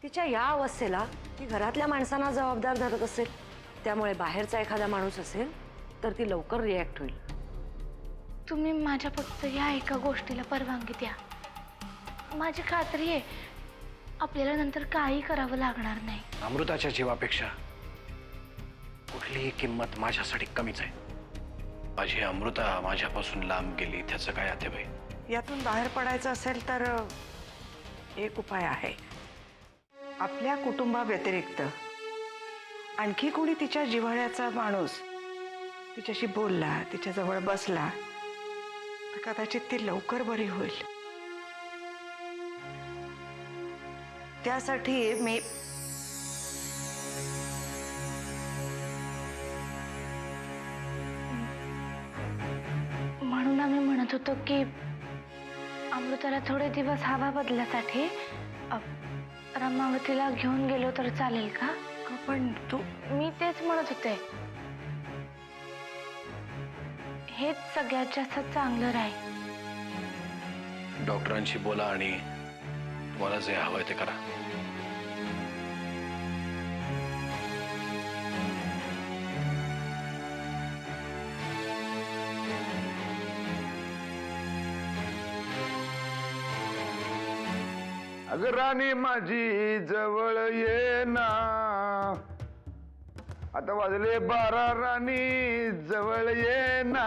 तिच्या या अवस्थेला ती घरातल्या माणसांना जबाबदार धरत असेल, त्यामुळे बाहेरचा एखादा माणूस असेल तर ती लवकर रिॲक्ट होईल. तुम्ही माझ्या फक्त या एका गोष्टीला परवानगी द्या. माझी खात्री आहे आपल्याला नंतर काही करावं लागणार नाही. अमृताच्या जीवापेक्षा कुठलीही किंमत माझ्यासाठी कमीच आहे. माझी अमृता माझ्यापासून लांब गेली त्याचं काय आता बाई? यातून बाहेर पडायचं असेल तर एक उपाय आहे. आपल्या कुटुंबाव्यतिरिक्त आणखी कोणी तिच्या जिव्हाळ्याचा माणूस तिच्याशी बोलला, तिच्याजवळ बसला तर कदाचित ती लवकर बरी होईल. त्यासाठी मी म्हणून आम्ही म्हणत होतो की अमृताला थोडे दिवस हवा बदलासाठी रमावतीला घेऊन गेलो तर चालेल का? पण तू मी तेच म्हणत होते. हेच सगळ्यात जास्त चांगलं राहील. डॉक्टरांशी बोला आणि तुम्हाला जे हवंय ते करा. अगं राणी माझी जवळ ये ना, आता वाजले 12 राणी जवळ ये ना.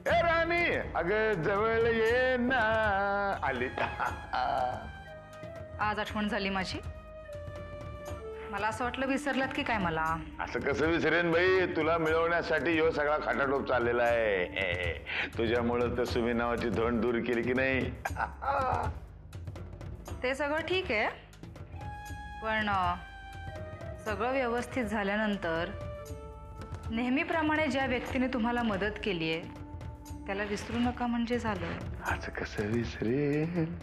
ए राणी अगं जवळ ये ना. आली. आज आठवण झाली माझी. मला असं वाटलं विसरलात की काय मला. असं कसं विसरेन बाई, तुला मिळवण्यासाठी ह्यो सगळा खाटाटोप चाललेला आहे. तुझ्यामुळं तर सुमी नावाची धोंड दूर केली की नाही. ते सगळं ठीक आहे, पण सगळं व्यवस्थित झाल्यानंतर नेहमीप्रमाणे ज्या व्यक्तीने तुम्हाला मदत केली आहे त्याला विसरू नका म्हणजे झालं. असं कसं विसरेन,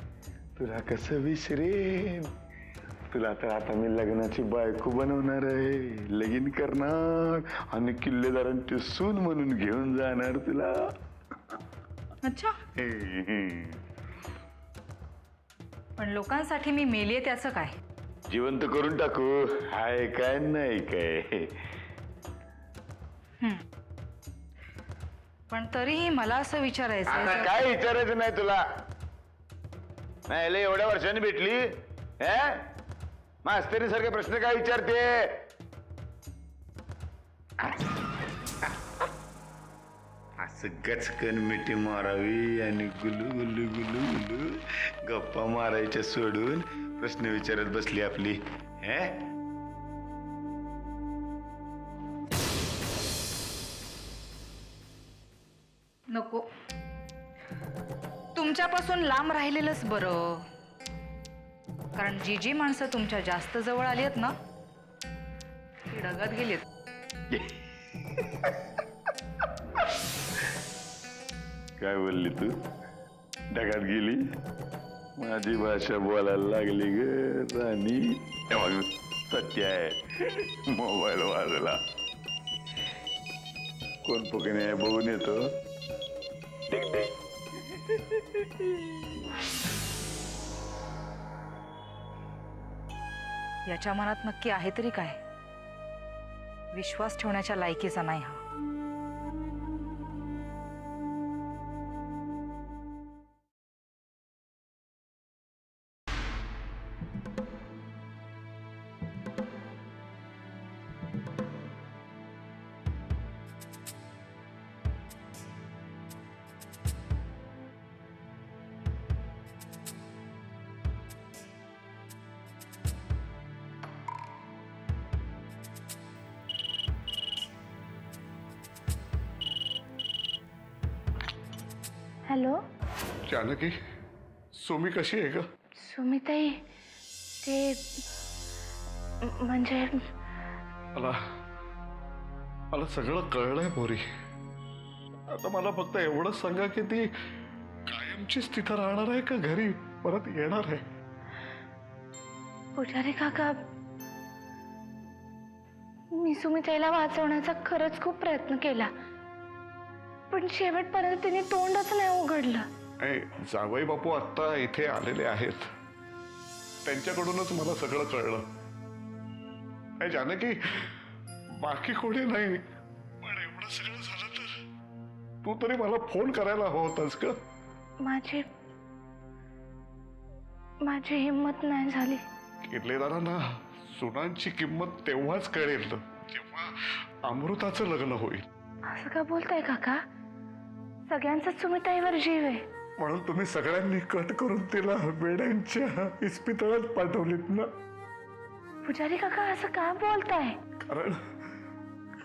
तुला कसं विसरेन. तुला तर आता मी लग्नाची बायको बनवणार आहे, लगीन करणार आणि किल्लेदारांची सून म्हणून घेऊन जाणार तुला. अच्छा, पण लोकांसाठी मी मेलीये त्याचं काय? जिवंत करून टाकू. हाय काय नाही काय. पण तरीही मला असं विचारायचं आता काय विचारायचं नाही तुला. नाही लय एवढ्या वर्षांनी भेटली, मास्तरी सारखे प्रश्न काय विचारते. असं गचकन मिठी मारावी आणि गुलू गुलू गुलू गुलू गप्पा मारायच्या सोडून प्रश्न विचारत बसली आपली. नको, तुमच्यापासून लांब राहिलेलंच बरं. कारण जी जी माणसं तुमच्या जास्त जवळ आली आहेत ना ती ढगात गेलीत. काय बोलली तू? ढगात गेली? माझी भाषा बोलायला लागली ग राणी. सत्य आहे. मोबाईल वाजला. कोण पुकणे बघून येतो. याच्या मनात नक्की आहे तरी काय? विश्वास ठेवण्याच्या लायकीचा नाही हा. हॅलो जानकी, सुमी कशी आहे ग? सुमिताई, ते म्हणजे मला मला सगळं कळलंय पोरी. आता मला फक्त एवढंच सांगा की ती कायमचीच तिथं राहणार आहे का घरी परत येणार आहे? पुजारी काका, मी सुमिताईला वाचवण्याचा खरंच खूप प्रयत्न केला, पण शेवटपर्यंत तिने तोंडच नाही उघडलं. जावई बापू आता इथे आलेले आहेत. त्यांच्याकडूनच मला सगळं कळलं. काय जानकी, बाकी कोणी नाही, पण एवढं सगळं झालं तर तू तरी मला फोन करायला हवा होतास का? माझी हिंमत नाही झाली. किल्लेदारांना सुनांची किंमत तेव्हाच कळेल जेव्हा अमृताचं लग्न होईल. असं का बोलताय काका? सगळ्यांचाच सुमिताईवर जीव आहे. म्हणून तुम्ही सगळ्यांनी कट करून तिला वेड्यांच्या इस्पितळात पाठवलीत ना? पुजारी काका असं का बोलताय?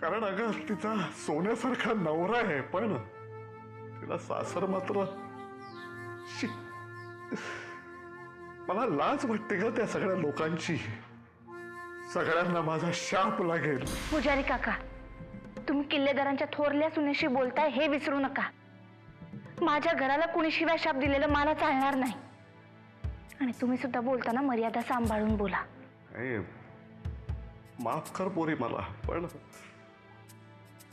कारण अगं तिचा सोन्यासारखा नवरा आहे, पण तिला सासर मात्र. शी. मला लाज वाटते का त्या सगळ्या लोकांची. सगळ्यांना माझा शाप लागेल. पुजारी काका, तुम्ही किल्लेदारांच्या थोरल्या सुनेशी बोलताय हे विसरू नका. माझ्या घराला कुणी शिवाय शाप दिलेलं मला चालणार नाही. आणि तुम्ही सुद्धा बोलताना मर्यादा सांभाळून बोला. माफ कर पोरी मला, पण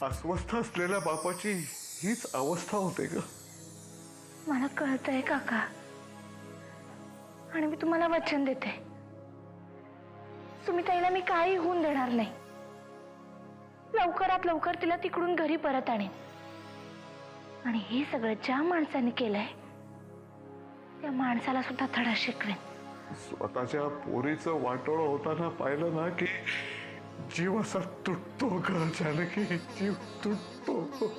अस्वस्थ असलेल्या बापाची हीच अवस्था होते ग. मला कळतंय काका, आणि मी तुम्हाला वचन देते, सुमिताईला मी काही होऊन देणार नाही. लवकरात लवकर तिला तिकडून घरी परत आणेन. आणि हे सगळं ज्या माणसाने केलंय त्या माणसाला सुद्धा धडा शिकवेन. स्वतःच्या पोरीचं वाटोळ होताना पाहिलं ना की जीव असा तुटतो ग जानकी, जीव तुटतो.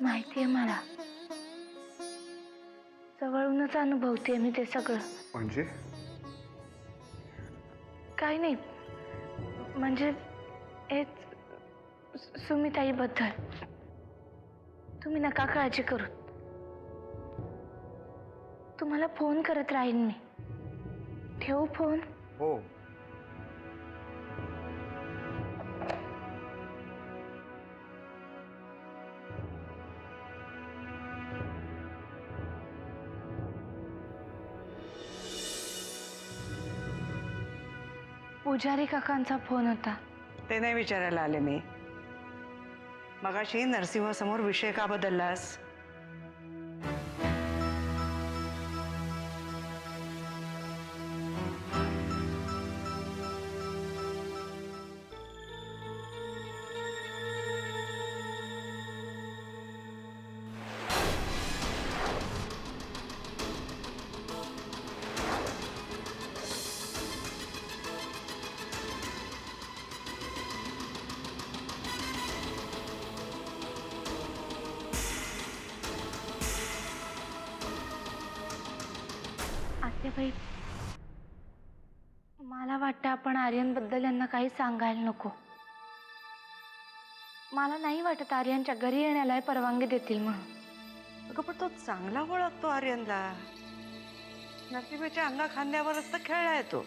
माहितीये मला, जवळूनच अनुभवते मी ते सगळं. म्हणजे काही नाही, म्हणजे हेच सुमिताईबद्दल. तुम्ही नका काळजी करू, तुम्हाला फोन करत राहीन मी. ठेवू फोन? हो. पुजारी काकांचा फोन होता. ते नाही विचारायला आले मी. मगाशी नरसिंहासमोर विषय का बदललास? आत्याबाई, मला वाटतं आपण आर्यनबद्दल यांना काही सांगायला नको. मला नाही वाटत आर्यनच्या घरी येण्याला परवानगी देतील म्हणून. अगं पण तो चांगला ओळखतो आर्यनला. नरसिंहाच्या अंगा खांद्यावरच तर खेळलाय तो.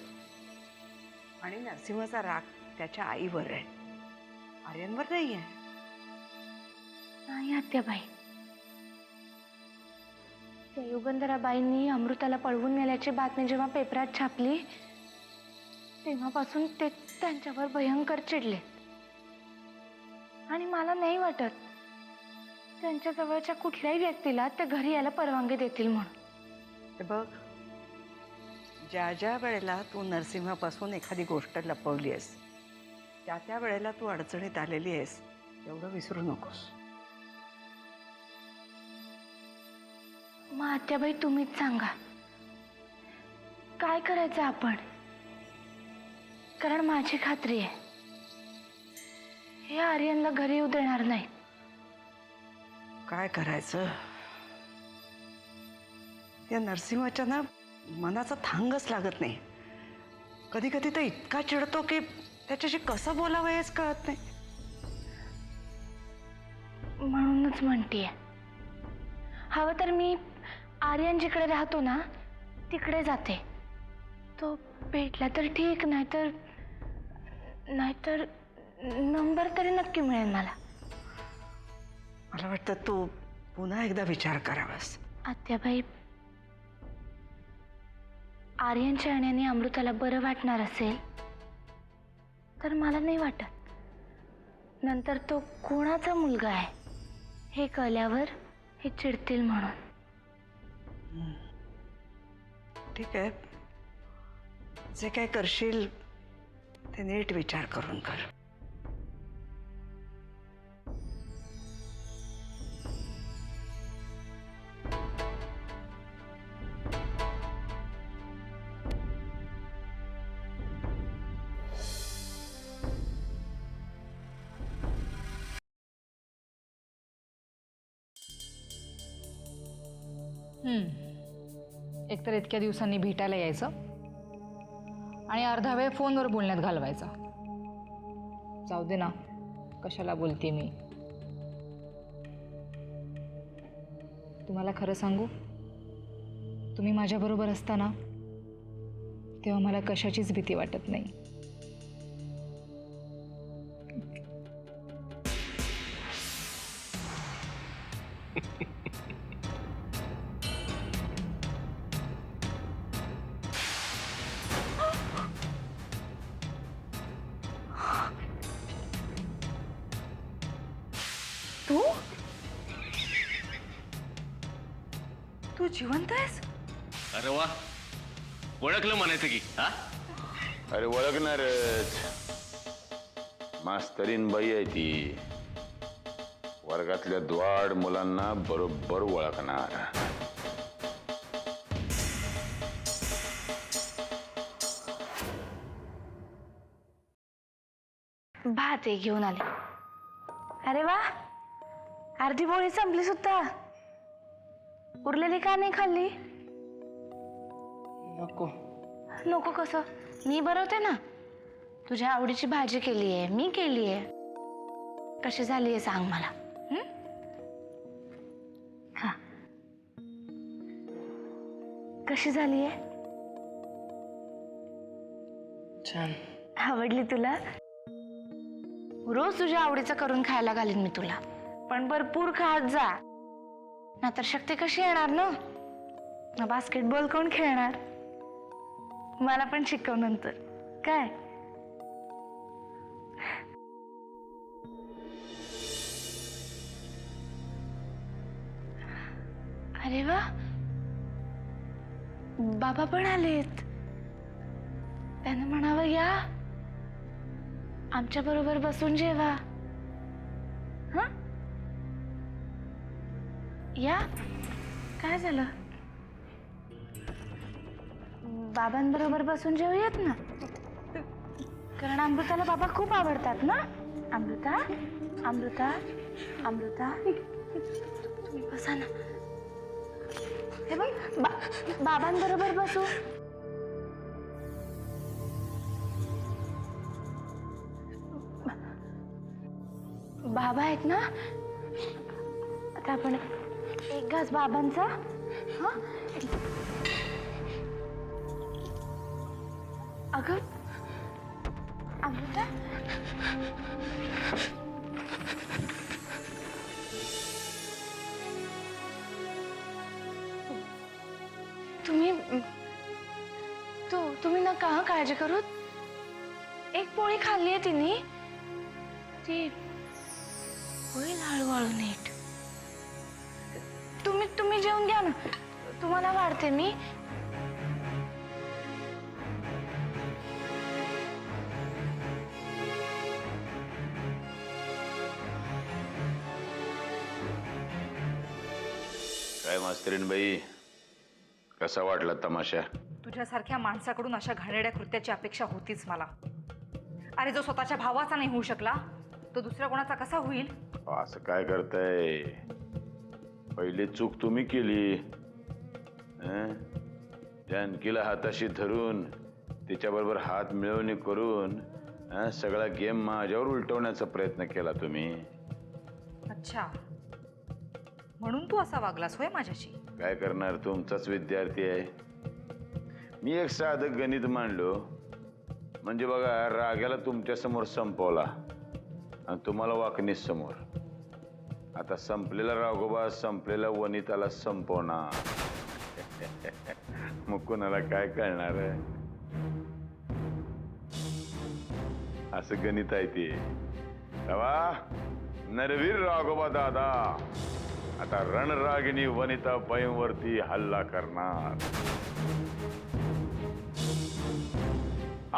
आणि नरसिंहाचा राग त्याच्या आईवर आहे, आर्यनवर नाही आहे. नाही आत्याबाई, त्या युगंधराबाईंनी अमृताला पळवून नेल्याची बातमी जेव्हा पेपरात छापली तेव्हापासून ते त्यांच्यावर भयंकर चिडले. आणि मला नाही वाटत त्यांच्या जवळच्या कुठल्याही व्यक्तीला ते घरी यायला परवानगी देतील म्हणून. हे बघ, ज्या ज्या वेळेला तू नरसिंहापासून एखादी गोष्ट लपवली आहेस त्या त्या वेळेला तू अडचणीत आलेली आहेस, एवढं विसरू नकोस. मग आत्याबाई तुम्हीच सांगा, काय करायचं आपण? कारण माझी खात्री आहे हे आर्यनला घरी येऊ देणार नाही. काय करायचं? या नरसिंहाच्या ना मनाचा थांगच लागत नाही. कधी कधी तर इतका चिडतो की त्याच्याशी कसं बोलावं हेच कळत नाही. म्हणूनच म्हणतीये, हवं तर मी आर्यन जिकडे राहतो ना तिकडे जाते. तो भेटला तर ठीक, नाहीतर नंबर तरी नक्की मिळेल मला. मला वाटतं तू पुन्हा एकदा विचार करावास. आत्याबाई, आर्यनच्या येण्याने अमृताला बरं वाटणार असेल तर मला नाही वाटत नंतर तो कोणाचा मुलगा आहे हे कळल्यावर हे चिडतील म्हणून. ठीक आहे, जे काय करशील ते नीट विचार करून कर. एकतर इतक्या दिवसांनी भेटायला यायचं आणि अर्धा वेळ फोनवर बोलण्यात घालवायचा. जाऊ दे ना, कशाला बोलते मी. तुम्हाला खरं सांगू, तुम्ही माझ्याबरोबर असताना तेव्हा मला कशाचीच भीती वाटत नाही. तू जिवंत आहेस? अरे वा, ओळखलं म्हणायचं की. हा, अरे ओळखणारच. मास्तरीन बाई आहे ती. वर्गातल्या द्वाड मुलांना बरोबर ओळखणार. भात एक घेऊन आले. अरे वा, अर्धी पोळी संपली सुद्धा. उरलेली का नाही खाल्ली? नको. नको कसं? मी बनवते ना. तुझ्या आवडीची भाजी केली आहे, मी केली आहे. कशी झाली आहे सांग मला. खा. कशी झाली आहे? छान. आवडली तुला? रोज तुझ्या आवडीचं करून खायला घालीन मी तुला, पण भरपूर खात जा, नाहीतर शक्ती कशी येणार ना. बास्केटबॉल कोण खेळणार? मला पण शिकव नंतर काय. अरे वा, बाबा पण आलेत. त्यांना म्हणावं या, आमच्या बरोबर बसून जेवा. हा, या. काय झालं? बाबांबरोबर बसून जेवूयात ना, कारण अमृताला बाबा खूप आवडतात ना. अमृता, अमृता, अमृता, तुम्ही बसा ना. हे बघ, बाबांबरोबर बसू. बाबा आहेत ना, आता आपण एक घास बाबांचा. हा, अगं अमृता, तुम्ही ना का काळजी करू. एक पोळी खाल्ली आहे तिने, ती होईल हळूहळू नीट. तुम्ही जेवून घ्या ना, तुम्हाला वाढते मी. काय मास्तरीन बाई, कसा वाटला तमाशा? तुझ्यासारख्या माणसाकडून अशा घाणेरड्या कृत्याची अपेक्षा होतीच मला. अरे, जो स्वतःच्या भावाचा नाही होऊ शकला तो दुसऱ्या कोणाचा कसा होईल? असं काय करताय? पहिली चूक तुम्ही केली. जानकीला हाताशी धरून तिच्याबरोबर हात मिळवणी करून सगळा गेम माझ्यावर उलटवण्याचा प्रयत्न केला तुम्ही. अच्छा, म्हणून तू असा वागलास होय माझ्याशी? काय करणार, तुमचाच विद्यार्थी आहे. मी एक साधं गणित मांडलो म्हणजे बघा, राग्याला तुमच्या समोर संपवला आणि तुम्हाला वाकणीस समोर. आता संपलेला राघोबा संपलेला वनिताला संपवणार. मग कोणाला काय कळणार आहे? असं गणित आहे ते. तेव्हा नरवीर राघोबा दादा आता रणरागिणी वनिता बाईंवरती हल्ला करणार.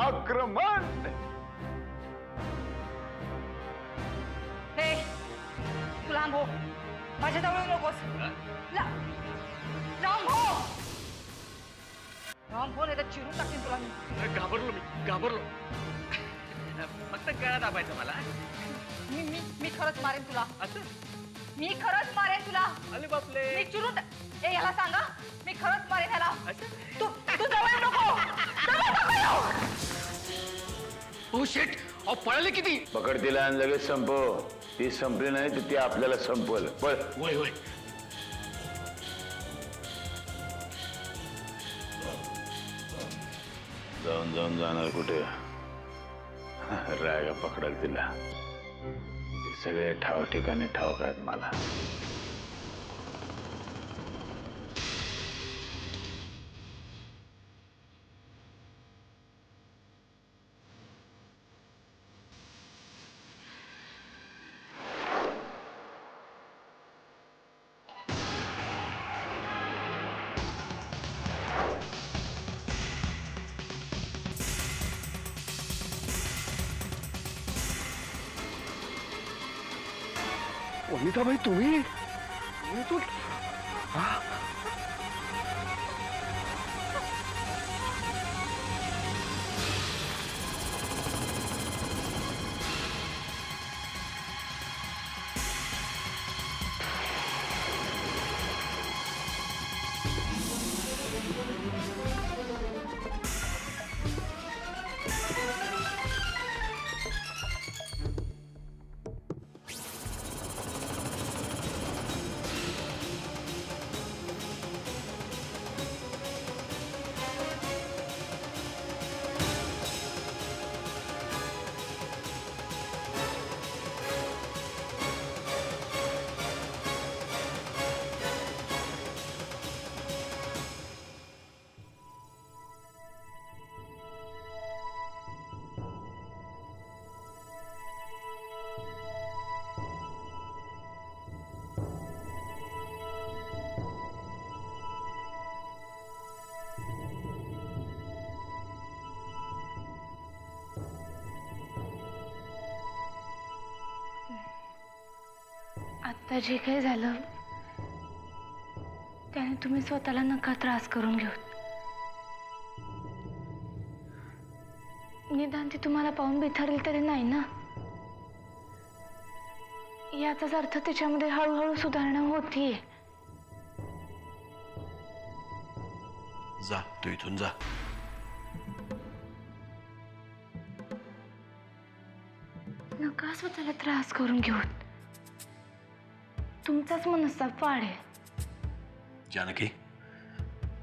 आक्रमण. हे तू लांब हो, माझ्या जवळ येऊ नकोस. लांब हो, लांब हो, नाही तर चिरून टाकेन तुला मी. घाबरलो. फक्त गळा दाबायचं मला. मी मी मी खरंच मारेन तुला. असं मी खरंच मारेन तुला. अरे बापले. मी चिरून ए याला सांगा, मी खरंच मारेन ह्याला. तू तू जवळ येऊ नको. जवळ नको येऊ. ओ शेट, अहो पळाले किती. पकड तिला आणि लगेच संपव. ती संपली नाही तर ती आपल्याला संपवल. पळ. होय होय. जाऊन जाणार कुठे. रायगा पकडाल तिला. ते सगळे ठाव ठिकाणी ठाऊक आहेत मला. वनिताबाई तुम्ही आता जे काही झालं त्याने तुम्ही स्वतःला नका त्रास करून घेऊ. निदान ती तुम्हाला पाहून बिथरली तरी नाही ना. याचाच अर्थ तिच्यामध्ये हळूहळू सुधारणा होतीये. जा, तू इथून जा. नका स्वतःला त्रास करून घेऊ. तुमचाच मनस्ताप वाढेल. जानकी,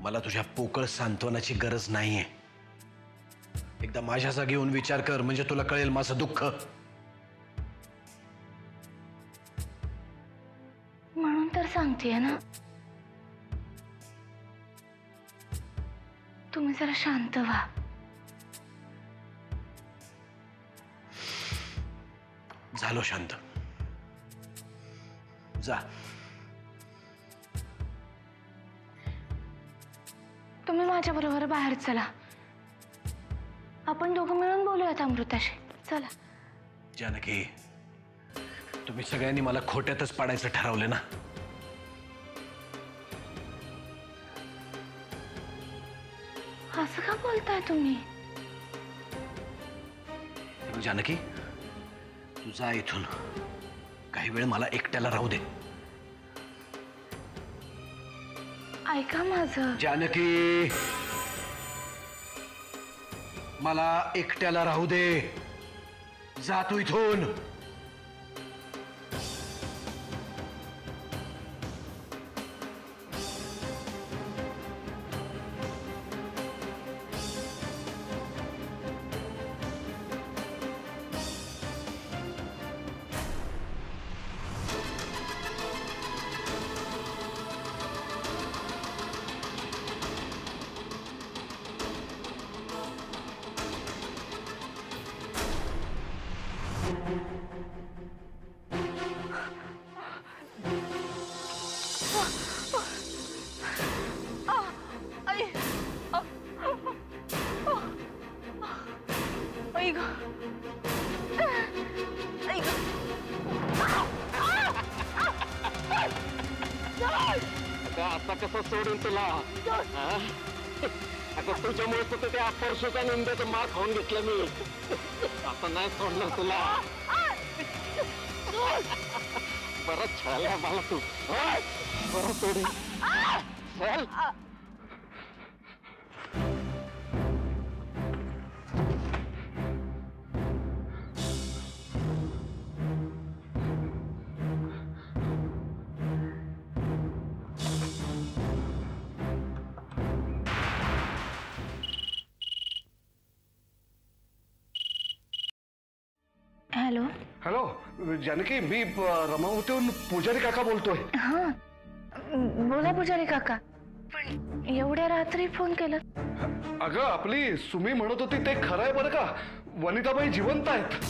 मला तुझ्या पोकळ सांत्वनाची गरज नाहीये. एकदा माझ्या जागी येऊन विचार कर, म्हणजे तुला कळेल माझं दुःख. म्हणून तर सांगतेय ना, तुम्ही जरा शांत व्हा. झालो शांत. जा. तुम्ही माझ्या बरोबर बाहेर चला. आपण दोघं मिळून बोलूयात अमृताशी. चला. जानकी, तुम्ही सगळ्यांनी मला खोट्यातच पाडायचं ठरवले ना. असं का बोलताय तुम्ही? जानकी, तू जा इथून. काही वेळ मला एकट्याला राहू दे. ऐका माझं. जानकी, मला एकट्याला राहू दे. जा तू इथून. आता कसं सोडून तुला आता तुझ्यामुळे तर त्या परशुचा निंद्याचं मार खाऊन घेतलं मी आता नाही सोडणार तुला परत छळाला मला तू परत सोडून चल हॅलो. हॅलो जानकी, मी रमावतीहून पुजारी काका बोलतोय. हां, बोला पुजारी काका. पण एवढ्या रात्री फोन केलं? अगं आपली सुमी म्हणत होती ते खरं आहे बरं का, वनिताबाई जिवंत आहेत.